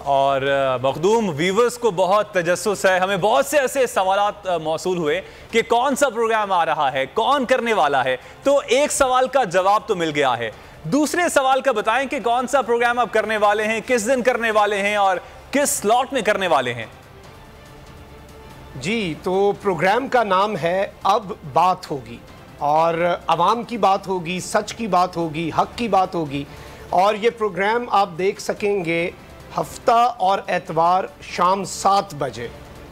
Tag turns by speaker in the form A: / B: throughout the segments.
A: और मखदूम व्यूवर्स को बहुत तजस्सुस है, हमें बहुत से ऐसे सवालात मौसूल हुए कि कौन सा प्रोग्राम आ रहा है, कौन करने वाला है। तो एक सवाल का जवाब तो मिल गया है, दूसरे सवाल का बताएं कि कौन सा प्रोग्राम आप करने वाले हैं, किस दिन करने वाले हैं और किस स्लॉट में करने वाले हैं।
B: जी, तो प्रोग्राम का नाम है अब बात होगी, और अवाम की बात होगी, सच की बात होगी, हक की बात होगी। और ये प्रोग्राम आप देख सकेंगे हफ्ता और एतवार शाम 7 बजे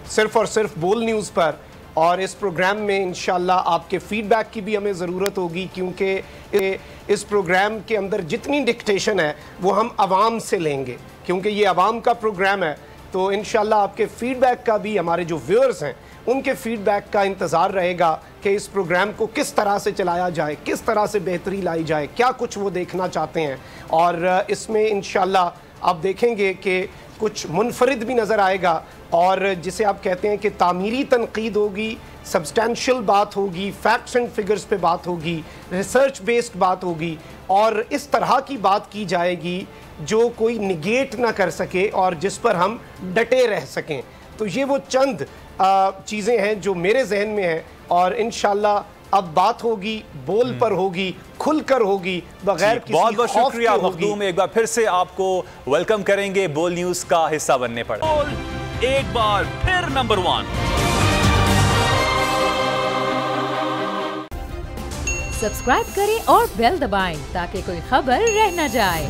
B: सिर्फ़ और सिर्फ बोल न्यूज़ पर। और इस प्रोग्राम में इंशाल्लाह आपके फ़ीडबैक की भी हमें ज़रूरत होगी, क्योंकि इस प्रोग्राम के अंदर जितनी डिक्टेशन है वो हम आवाम से लेंगे, क्योंकि ये आवाम का प्रोग्राम है। तो इंशाल्लाह आपके फ़ीडबैक का भी, हमारे जो व्यूअर्स हैं उनके फ़ीडबैक का इंतज़ार रहेगा कि इस प्रोग्राम को किस तरह से चलाया जाए, किस तरह से बेहतरी लाई जाए, क्या कुछ वो देखना चाहते हैं। और इसमें इंशाल्लाह आप देखेंगे कि कुछ मुनफरिद भी नज़र आएगा, और जिसे आप कहते हैं कि तामीरी तनकीद होगी, सब्सटेंशियल बात होगी, फैक्ट्स एंड फिगर्स पे बात होगी, रिसर्च बेस्ड बात होगी, और इस तरह की बात की जाएगी जो कोई निगेट ना कर सके और जिस पर हम डटे रह सकें। तो ये वो चंद चीज़ें हैं जो मेरे जहन में हैं, और इंशाल्लाह अब बात होगी, बोल पर होगी, खुलकर होगी, बगैर किसी
A: बहुत बहुत शुक्रिया
B: मखदूम।
A: एक बार फिर से आपको वेलकम करेंगे बोल न्यूज का हिस्सा बनने पर। बोल एक बार फिर नंबर 1।
C: सब्सक्राइब करें और बेल दबाएं ताकि कोई खबर रह न जाए।